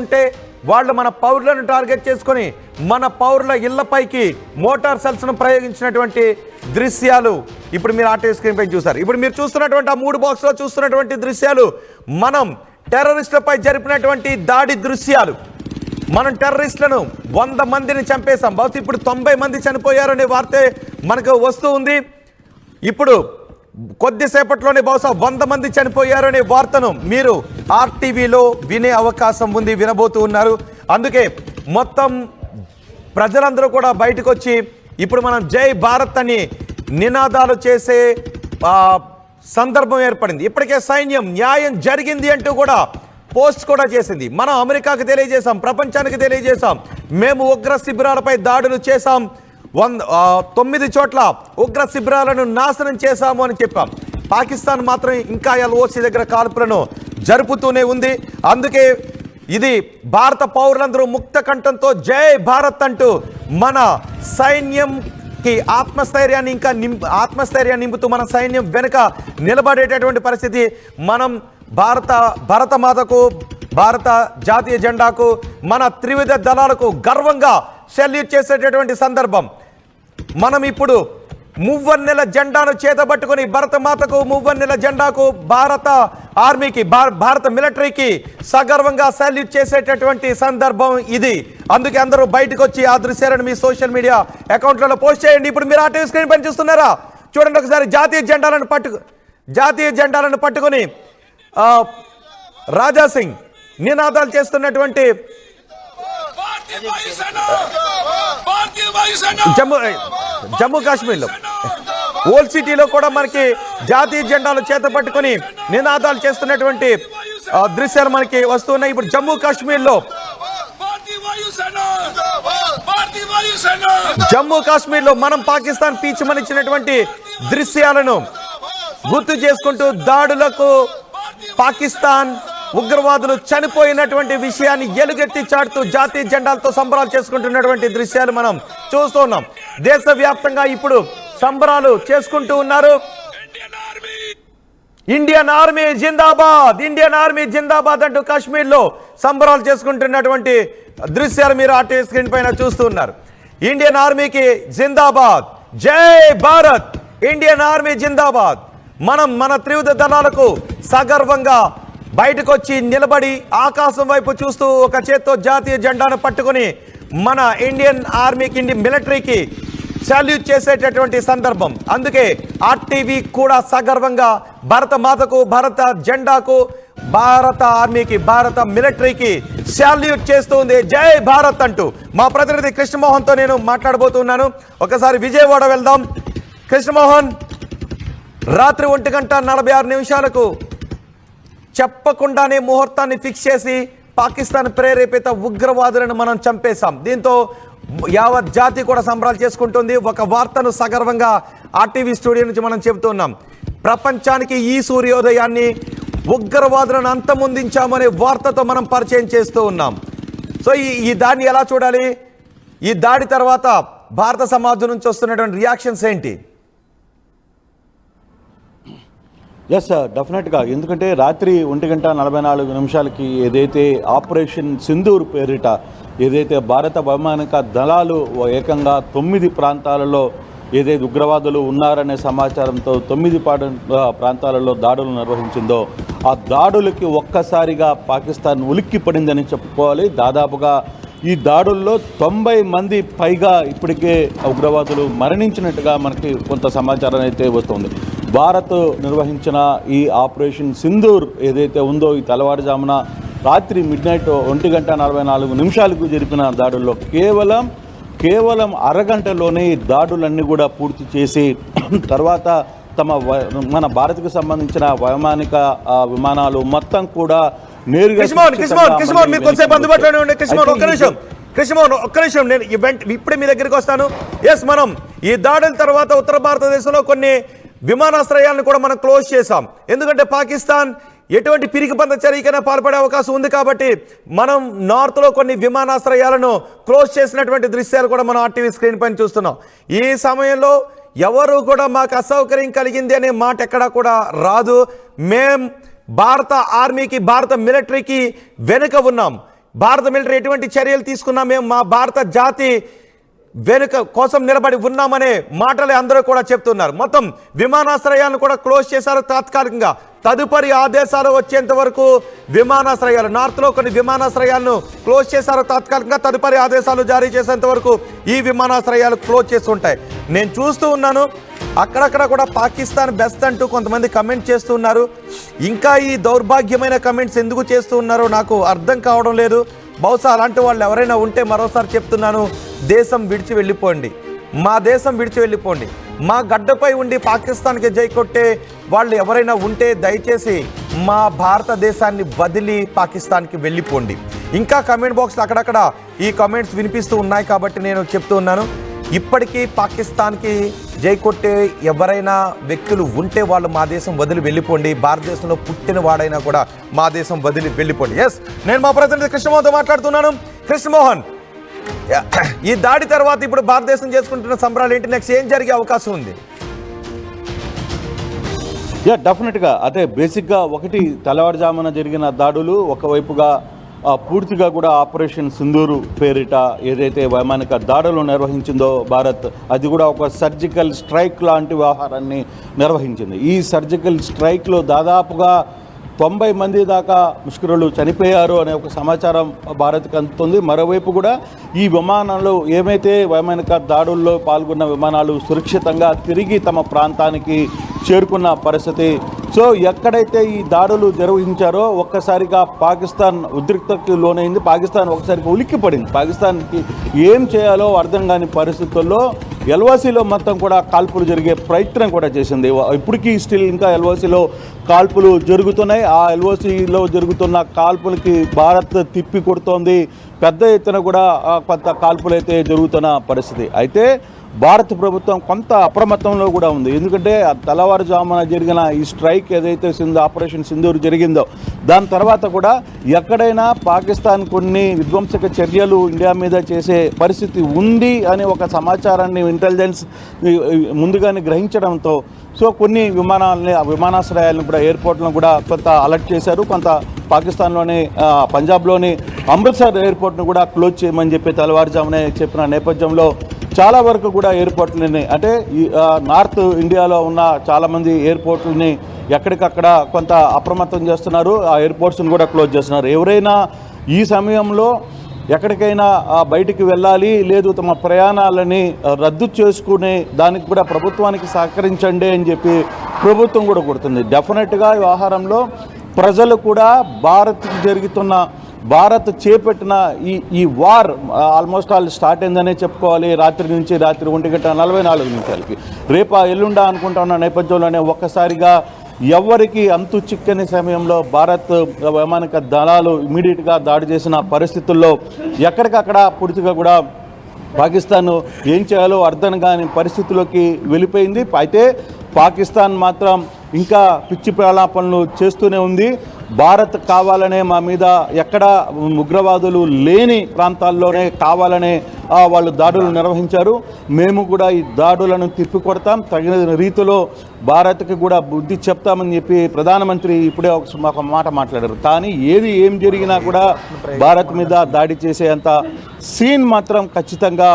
ఉంటే వాళ్ళు మన పౌరులను టార్గెట్ చేసుకొని మన పౌరుల ఇళ్లపైకి మోటార్ సెల్స్ను ప్రయోగించినటువంటి దృశ్యాలు ఇప్పుడు మీరు ఆర్టీవీ స్క్రీన్ పై చూస్తారు. ఇప్పుడు మీరు చూస్తున్నటువంటి ఆ 3 బాక్స్లో చూస్తున్నటువంటి దృశ్యాలు మనం టెర్రరిస్టులపై జరిపినటువంటి దాడి దృశ్యాలు. మనం టెర్రరిస్టులను 100 మందిని చంపేశాం. బహుశా ఇప్పుడు 90 మంది చనిపోయారనే వార్తే మనకు వస్తూ ఉంది. ఇప్పుడు కొద్దిసేపట్లోనే బహుశా 100 మంది చనిపోయారనే వార్తను మీరు ఆర్టీవీలో వినే అవకాశం ఉంది, వినబోతూ ఉన్నారు. అందుకే మొత్తం ప్రజలందరూ కూడా బయటకు వచ్చి ఇప్పుడు మనం జై భారత్ అని నినాదాలు చేసే సందర్భం ఏర్పడింది. ఇప్పటికే సైన్యం న్యాయం జరిగింది అంటూ కూడా పోస్ట్ కూడా చేసింది. మనం అమెరికాకు తెలియజేశాం, ప్రపంచానికి తెలియజేశాం, మేము ఉగ్ర శిబిరాలపై దాడులు చేశాం, 9 చోట్ల ఉగ్ర శిబిరాలను నాశనం చేశాము అని చెప్పాం. పాకిస్తాన్ మాత్రం ఇంకా LOC దగ్గర కాల్పులను జరుపుతూనే ఉంది. అందుకే ఇది భారత పౌరులందరూ ముక్త కంఠంతో జై భారత్ అంటూ మన సైన్యంకి ఆత్మస్థైర్యాన్ని నింపుతూ మన సైన్యం వెనుక నిలబడేటటువంటి పరిస్థితి. మనం భారత మాతకు, భారత జాతీయ జెండాకు, మన త్రివిధ దళాలకు గర్వంగా సెల్యూట్ చేసేటటువంటి సందర్భం. మనం ఇప్పుడు మువ్వన్నెల జెండాను చేతబట్టుకొని భారత మాతకు, మువ్వన్నెల జెండాకు, భారత ఆర్మీకి, భారత మిలిటరీకి సగర్వంగా సెల్యూట్ చేసేటటువంటి సందర్భం ఇది. అందుకే అందరూ బయటకు వచ్చి ఆ దృశ్యాలను మీ సోషల్ మీడియా అకౌంట్లలో పోస్ట్ చేయండి. ఇప్పుడు మీరు ఆర్టీవీ స్క్రీన్ పైన చూస్తున్నారా? చూడండి ఒకసారి. జాతీయ జెండాలను పట్టుకొని రాజా సింగ్ నినాదాలు చేస్తున్నటువంటి జమ్మూ కాశ్మీర్లో ఓల్డ్ సిటీలో కూడా మనకి జాతీయ జెండాలు చేత పట్టుకొని నినాదాలు చేస్తున్నటువంటి దృశ్యాలు మనకి వస్తున్నాయి. ఇప్పుడు జమ్మూ కాశ్మీర్లో మనం పాకిస్తాన్ పీచుమనిచ్చినటువంటి దృశ్యాలను గుర్తు చేసుకుంటూ దాడులకు పాకిస్తాన్ ఉగ్రవాదులు చనిపోయినటువంటి విషయాన్ని ఎలుగెత్తి చాటుతూ జాతీయ జెండాలతో సంబరాలు చేసుకుంటున్నటువంటి దృశ్యాలు మనం చూస్తూ ఉన్నాం. దేశవ్యాప్తంగా ఇప్పుడు సంబరాలు చేసుకుంటూ ఉన్నారు. ఇండియన్ ఆర్మీ జిందాబాద్, ఇండియన్ ఆర్మీ జిందాబాద్ అంటూ కాశ్మీర్లో సంబరాలు చేసుకుంటున్నటువంటి దృశ్యాలు మీరు ఆర్టీవీ స్క్రీన్ పైన చూస్తూ ఉన్నారు. ఇండియన్ ఆర్మీకి జిందాబాద్, జై భారత్, ఇండియన్ ఆర్మీ జిందాబాద్. మనం మన త్రివిధ దళాలకు సగర్వంగా బయటకు వచ్చి నిలబడి ఆకాశం వైపు చూస్తూ ఒక చేత్తో జాతీయ జెండాను పట్టుకుని మన ఇండియన్ ఆర్మీకి, ఇండియన్ మిలిటరీకి సాల్యూట్ చేసేటటువంటి సందర్భం. అందుకే ఆర్టీవీ కూడా సగర్వంగా భారత మాతకు, భారత జెండాకు, భారత ఆర్మీకి, భారత మిలిటరీకి సాల్యూట్ చేస్తుంది జై భారత్ అంటూ. మా ప్రతినిధి కృష్ణమోహన్తో నేను మాట్లాడబోతున్నాను. ఒకసారి విజయవాడ వెళ్దాం. కృష్ణమోహన్, రాత్రి 1:46 చెప్పకుండానే ముహూర్తాన్ని ఫిక్స్ చేసి పాకిస్తాన్ ప్రేరేపిత ఉగ్రవాదులను మనం చంపేశాం. దీంతో యావత్ జాతి కూడా సంబరాలు చేసుకుంటుంది. ఒక వార్తను సగర్వంగా ఆర్టీవీ స్టూడియో నుంచి మనం చెబుతున్నాం. ప్రపంచానికి ఈ సూర్యోదయాన్ని ఉగ్రవాదులను అంతమొందించామనే వార్తతో మనం పరిచయం చేస్తూ ఉన్నాం. సో ఈ దాన్ని ఎలా చూడాలి? ఈ దాడి తర్వాత భారత సమాజం నుంచి వస్తున్నటువంటి రియాక్షన్స్ ఏంటి? ఎస్ డెఫినెట్గా, ఎందుకంటే రాత్రి 1:44 ఏదైతే ఆపరేషన్ సింధూర్ పేరిట ఏదైతే భారత వైమానిక దళాలు ఏకంగా 9 ప్రాంతాలలో ఏదైతే ఉగ్రవాదులు ఉన్నారనే సమాచారంతో 9 ప్రాంతాలలో దాడులు నిర్వహించిందో ఆ దాడులకి ఒక్కసారిగా పాకిస్తాన్ ఉలిక్కి పడిందని చెప్పుకోవాలి. దాదాపుగా ఈ దాడుల్లో 90 మంది పైగా ఇప్పటికే ఉగ్రవాదులు మరణించినట్టుగా మనకి కొంత సమాచారం అయితే వస్తుంది. భారత్ నిర్వహించిన ఈ ఆపరేషన్ సింధూర్ ఏదైతే ఉందో ఈ తెల్లవారుజామున రాత్రి మిడ్నైట్ 1:44 జరిపిన దాడుల్లో కేవలం అరగంటలోనే ఈ దాడులన్నీ కూడా పూర్తి చేసి తర్వాత మన భారత్కు సంబంధించిన వైమానిక విమానాలు మొత్తం కూడా నేరుగా కృష్ణమోహన్ ఒక్క నిమిషం నేను ఇప్పుడే మీ దగ్గరికి వస్తాను. ఎస్, మనం ఈ దాడుల తర్వాత ఉత్తర భారతదేశంలో కొన్ని విమానాశ్రయాలను కూడా మనం క్లోజ్ చేశాం. ఎందుకంటే పాకిస్తాన్ ఎటువంటి పిరికిపంద చర్యకైనా పాల్పడే అవకాశం ఉంది కాబట్టి మనం నార్త్లో కొన్ని విమానాశ్రయాలను క్లోజ్ చేసినటువంటి దృశ్యాలు కూడా మనం ఆర్టీవీ స్క్రీన్ పైన చూస్తున్నాం. ఈ సమయంలో ఎవరు కూడా మాకు అసౌకర్యం కలిగింది అనే మాట ఎక్కడా కూడా రాదు. మేం భారత ఆర్మీకి, భారత మిలిటరీకి వెనుక ఉన్నాం. భారత మిలిటరీ ఎటువంటి చర్యలు తీసుకున్నా మేము మా భారత జాతి వెనుక కోసం నిలబడి ఉన్నామనే మాటలే అందరూ కూడా చెప్తున్నారు. మొత్తం విమానాశ్రయాలను కూడా క్లోజ్ చేశారు తాత్కాలికంగా. తదుపరి ఆదేశాలు వచ్చేంత వరకు విమానాశ్రయాలు నార్త్లో కొన్ని విమానాశ్రయాలను క్లోజ్ చేశారు తాత్కాలికంగా. తదుపరి ఆదేశాలు జారీ చేసేంత వరకు ఈ విమానాశ్రయాలు క్లోజ్ చేస్తుంటాయి. నేను చూస్తూ ఉన్నాను అక్కడక్కడ కూడా పాకిస్తాన్ బెస్ట్ అంటూ కొంతమంది కమెంట్ చేస్తూ ఉన్నారు. ఇంకా ఈ దౌర్భాగ్యమైన కమెంట్స్ ఎందుకు చేస్తూ ఉన్నారో నాకు అర్థం కావడం లేదు. బహుశా అలాంటి వాళ్ళు ఎవరైనా ఉంటే మరోసారి చెప్తున్నాను, దేశం విడిచి వెళ్ళిపోండి, మా దేశం విడిచి వెళ్ళిపోండి. మా గడ్డపై ఉండి పాకిస్తాన్కి జై కొట్టే వాళ్ళు ఎవరైనా ఉంటే దయచేసి మా భారతదేశాన్ని వదిలి పాకిస్తాన్కి వెళ్ళిపోండి. ఇంకా కమెంట్ బాక్స్లో అక్కడక్కడ ఈ కమెంట్స్ వినిపిస్తూ ఉన్నాయి కాబట్టి నేను చెప్తూ ఉన్నాను, ఇప్పటికీ పాకిస్తాన్కి జై కొట్టే ఎవరైనా వ్యక్తులు ఉంటే వాళ్ళు మా దేశం వదిలి వెళ్ళిపోండి. భారతదేశంలో పుట్టిన వాడైనా కూడా మా దేశం వదిలి వెళ్ళిపోండి. ఎస్, నేను మా ప్రతినిధి కృష్ణమోహన్తో మాట్లాడుతున్నాను. కృష్ణమోహన్, ఈ దాడి తర్వాత ఇప్పుడు భారతదేశం చేసుకుంటున్న సంబరాలు ఏంటి? నెక్స్ట్ ఏం జరిగే అవకాశం ఉంది? డెఫినెట్గా అదే బేసిక్గా ఒకటి తెల్లవారుజామున జరిగిన దాడులు ఒకవైపుగా పూర్తిగా కూడా ఆపరేషన్ సింధూరు పేరిట ఏదైతే వైమానిక దాడులు నిర్వహించిందో భారత్, అది కూడా ఒక సర్జికల్ స్ట్రైక్ లాంటి వ్యవహారాన్ని నిర్వహించింది. ఈ సర్జికల్ స్ట్రైక్లో దాదాపుగా 90 మంది దాకా ముష్కరులు చనిపోయారు అనే ఒక సమాచారం భారత్కి అందుతుంది. మరోవైపు కూడా ఈ విమానాలు ఏమైతే వైమానిక దాడుల్లో పాల్గొన్న విమానాలు సురక్షితంగా తిరిగి తమ ప్రాంతానికి చేరుకున్న పరిస్థితి. సో ఎక్కడైతే ఈ దాడులు నిర్వహించారో ఒక్కసారిగా పాకిస్తాన్ ఉద్రిక్తతకు లోనైంది. పాకిస్తాన్ ఒకసారిగా ఉలిక్కిపడింది. పాకిస్తాన్కి ఏం చేయాలో అర్థం కాని పరిస్థితుల్లో ఎల్ఓసిలో మొత్తం కూడా కాల్పులు జరిగే ప్రయత్నం కూడా చేసింది. ఇప్పటికీ స్టిల్ ఇంకా ఎల్ఓసిలో కాల్పులు జరుగుతున్నాయి. ఆ ఎల్ఓసిలో జరుగుతున్న కాల్పులకి భారత్ తిప్పి కొడుతోంది. పెద్ద ఎత్తున కూడా కొంత కాల్పులు అయితే జరుగుతున్న పరిస్థితి. అయితే భారత ప్రభుత్వం కొంత అప్రమత్తంలో కూడా ఉంది. ఎందుకంటే తెల్లవారుజామున జరిగిన ఈ స్ట్రైక్ ఏదైతే ఆపరేషన్ సింధూర్ జరిగిందో దాని తర్వాత కూడా ఎక్కడైనా పాకిస్తాన్ కొన్ని విధ్వంసక చర్యలు ఇండియా మీద చేసే పరిస్థితి ఉంది అనే ఒక సమాచారాన్ని ఇంటెలిజెన్స్ ముందుగానే గ్రహించడంతో సో కొన్ని విమానాశ్రయాలను కూడా ఎయిర్పోర్ట్లను కూడా కొంత అలర్ట్ చేశారు. కొంత పాకిస్తాన్లోని పంజాబ్లోని అమృత్సర్ ఎయిర్పోర్ట్ను కూడా క్లోజ్ చేయమని చెప్పి తెల్లవారుజామునే చెప్పిన నేపథ్యంలో చాలా వరకు కూడా ఎయిర్పోర్ట్లని అంటే నార్త్ ఇండియాలో ఉన్న చాలామంది ఎయిర్పోర్ట్లని ఎక్కడికక్కడ కొంత అప్రమత్తం చేస్తున్నారు. ఆ ఎయిర్పోర్ట్స్ని కూడా క్లోజ్ చేస్తున్నారు. ఎవరైనా ఈ సమయంలో ఎక్కడికైనా బయటికి వెళ్ళాలి లేదు తమ ప్రయాణాలని రద్దు చేసుకునే దానికి కూడా ప్రభుత్వానికి సహకరించండి అని చెప్పి ప్రభుత్వం కూడా కొడుతుంది. డెఫినెట్గా ఈ వ్యవహారంలో ప్రజలు కూడా భారత్ చేపట్టిన ఈ వార్ ఆల్మోస్ట్ ఆల్ స్టార్ట్ అయిందనే చెప్పుకోవాలి. రాత్రి 1:44 రేపా ఎల్లుండా అనుకుంటా ఉన్న నేపథ్యంలోనే ఒక్కసారిగా ఎవరికి అంతు చిక్కని సమయంలో భారత్ వైమానిక దళాలు ఇమీడియట్గా దాడి చేసిన పరిస్థితుల్లో ఎక్కడికక్కడ పూర్తిగా కూడా పాకిస్తాన్ ఏం చేయాలో అర్థం కాని పరిస్థితుల్లోకి వెళ్ళిపోయింది. అయితే పాకిస్తాన్ మాత్రం ఇంకా పిచ్చి ప్రలాపనలు చేస్తూనే ఉంది. భారత్ కావాలనే మా మీద ఎక్కడ ఉగ్రవాదులు లేని ప్రాంతాల్లోనే కావాలనే వాళ్ళు దాడులు నిర్వహించారు. మేము కూడా ఈ దాడులను తిప్పికొడతాం, తగిన రీతిలో భారత్కి కూడా బుద్ధి చెప్తామని చెప్పి ప్రధానమంత్రి ఇప్పుడే ఒక మాట మాట్లాడారు. కానీ ఏం జరిగినా కూడా భారత్ మీద దాడి చేసేంత సీన్ మాత్రం ఖచ్చితంగా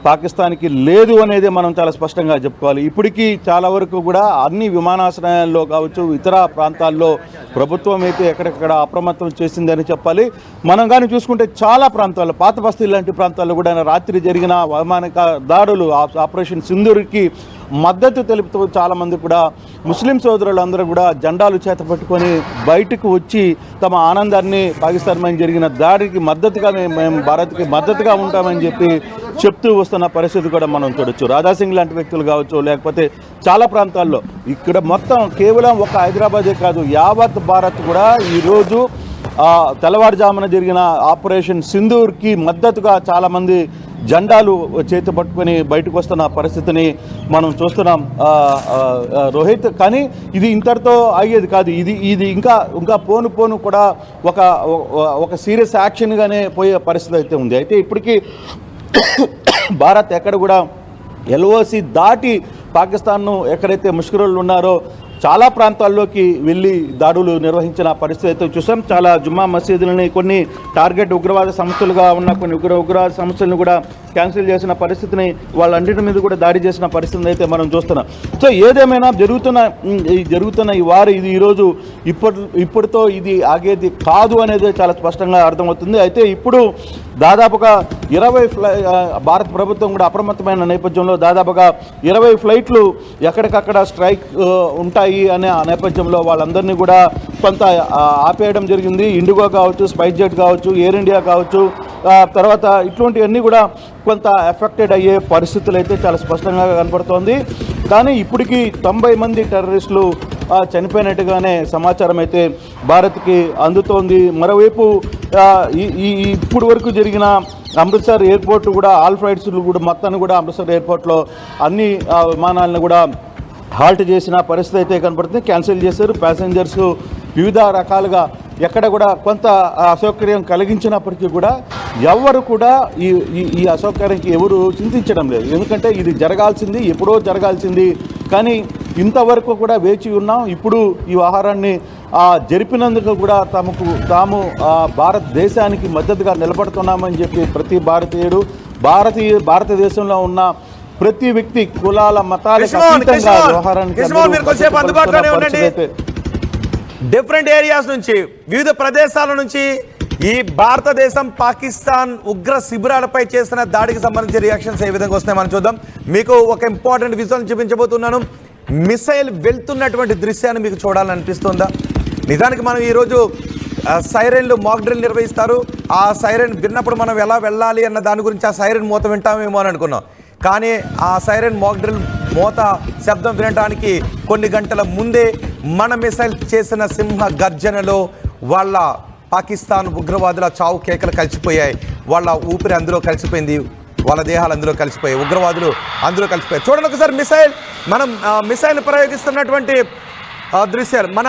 పాకిస్తాన్కి లేదు అనేది మనం చాలా స్పష్టంగా చెప్పుకోవాలి. ఇప్పటికీ చాలా వరకు కూడా అన్ని విమానాశ్రయాల్లో కావచ్చు ఇతర ప్రాంతాల్లో ప్రభుత్వం అయితే ఎక్కడెక్కడ అప్రమత్తం చేసిందని చెప్పాలి. మనం కానీ చూసుకుంటే చాలా ప్రాంతాల్లో పాత బస్తీ లాంటి ప్రాంతాల్లో కూడా రాత్రి జరిగిన వైమానిక దాడులు ఆపరేషన్ సింధూర్కి మద్దతు తెలుపుతూ చాలామంది కూడా ముస్లిం సోదరులందరూ కూడా జెండాలు చేత పట్టుకొని బయటకు వచ్చి తమ ఆనందాన్ని పాకిస్తాన్ మీద జరిగిన దాడికి మద్దతుగా మేము భారత్కి మద్దతుగా ఉంటామని చెప్పి చెప్తూ వస్తున్న పరిస్థితి కూడా మనం చూడొచ్చు. రాజాసింగ్ లాంటి వ్యక్తులు కావచ్చు, లేకపోతే చాలా ప్రాంతాల్లో ఇక్కడ మొత్తం కేవలం ఒక హైదరాబాదే కాదు యావత్ భారత్ కూడా ఈరోజు తెల్లవారుజామున జరిగిన ఆపరేషన్ సింధూర్కి మద్దతుగా చాలామంది జెండాలు చేతి పట్టుకొని బయటకు వస్తున్న పరిస్థితిని మనం చూస్తున్నాం రోహిత్. కానీ ఇది ఇంతటితో అయ్యేది కాదు. ఇది ఇంకా పోను కూడా ఒక సీరియస్ యాక్షన్గానే పోయే పరిస్థితి అయితే ఉంది. అయితే ఇప్పటికీ భారత్ ఎక్కడ కూడా ఎల్ఓసి దాటి పాకిస్తాన్ను ఎక్కడైతే ముష్కరులు ఉన్నారో చాలా ప్రాంతాల్లోకి వెళ్ళి దాడులు నిర్వహించిన పరిస్థితి అయితే చూసాం. చాలా జుమ్మా మసీదులని కొన్ని టార్గెట్ ఉగ్రవాద సంస్థలుగా ఉన్న కొన్ని ఉగ్రవాద సంస్థలను కూడా క్యాన్సిల్ చేసిన పరిస్థితిని వాళ్ళంటిని మీద కూడా దాడి చేసిన పరిస్థితిని అయితే మనం చూస్తున్నాం. సో ఏదేమైనా జరుగుతున్న ఈ వారు ఇది ఈరోజు ఇప్పటితో ఇది ఆగేది కాదు అనేది చాలా స్పష్టంగా అర్థమవుతుంది. అయితే ఇప్పుడు దాదాపుగా 20 భారత ప్రభుత్వం కూడా అప్రమత్తమైన నేపథ్యంలో దాదాపుగా 20 ఫ్లైట్లు ఎక్కడికక్కడ స్ట్రైక్ ఉంటాయి అనే ఆ నేపథ్యంలో వాళ్ళందరినీ కూడా కొంత ఆపేయడం జరిగింది. ఇండిగో కావచ్చు, స్పైస్ జెట్ కావచ్చు, ఎయిర్ ఇండియా కావచ్చు, తర్వాత ఇటువంటివన్నీ కూడా కొంత ఎఫెక్టెడ్ అయ్యే పరిస్థితులు అయితే చాలా స్పష్టంగా కనపడుతోంది. కానీ ఇప్పటికీ 90 మంది టెర్రరిస్టులు చనిపోయినట్టుగానే సమాచారం అయితే భారత్కి అందుతోంది. మరోవైపు ఇప్పుడు వరకు జరిగిన అమృత్సర్ ఎయిర్పోర్ట్ కూడా ఆల్ ఫ్లైట్స్లు కూడా మొత్తాన్ని కూడా అమృత్సర్ ఎయిర్పోర్ట్లో అన్ని విమానాలను కూడా హాల్ట్ చేసిన పరిస్థితి అయితే కనపడుతుంది. క్యాన్సిల్ చేశారు. ప్యాసింజర్స్ వివిధ రకాలుగా ఎక్కడ కూడా కొంత అసౌకర్యం కలిగించినప్పటికీ కూడా ఎవరు కూడా ఈ అసౌకర్యానికి ఎవరు చింతించడం లేదు. ఎందుకంటే ఇది జరగాల్సింది, ఎప్పుడో జరగాల్సింది. కానీ ఇంతవరకు కూడా వేచి ఉన్నాం. ఇప్పుడు ఈ వ్యవహారాన్ని జరిపినందుకు కూడా తాము భారతదేశానికి మద్దతుగా నిలబడుతున్నామని చెప్పి ప్రతి భారతీయుడు భారతదేశంలో ఉన్న ప్రతి వ్యక్తి కులాల మతాలకు అతీతంగా వ్యవహారానికి డిఫరెంట్ ఏరియాస్ నుంచి వివిధ ప్రదేశాల నుంచి ఈ భారతదేశం పాకిస్తాన్ ఉగ్ర శిబిరాలపై చేసిన దాడికి సంబంధించి రియాక్షన్స్ ఏ విధంగా వస్తున్నాయి మనం చూద్దాం. మీకు ఒక ఇంపార్టెంట్ విజువల్ చూపించబోతున్నాను. మిసైల్ వెళ్తున్నటువంటి దృశ్యాన్ని మీకు చూడాలనిపిస్తుందా? నిజానికి మనం ఈరోజు సైరన్లు మాక్ డ్రిల్ నిర్వహిస్తారు. ఆ సైరన్ విన్నప్పుడు మనం ఎలా వెళ్ళాలి అన్న దాని గురించి ఆ సైరన్ మూత వింటామేమో అని అనుకున్నాం. కానీ ఆ సైరన్ మాక్ డ్రిల్ మోత శబ్దం వినడానికి కొన్ని గంటల ముందే మన మిసైల్ చేసిన సింహ గర్జనలో వాళ్ళ పాకిస్తాన్ ఉగ్రవాదుల చావు కేకలు కలిసిపోయాయి. వాళ్ళ ఊపిరి అందులో కలిసిపోయింది, వాళ్ళ దేహాలు అందులో కలిసిపోయాయి, ఉగ్రవాదులు అందులో కలిసిపోయాయి. చూడండి ఒకసారి మిసైల్, మనం మిసైల్ ప్రయోగిస్తున్నటువంటి దృశ్యాలు మన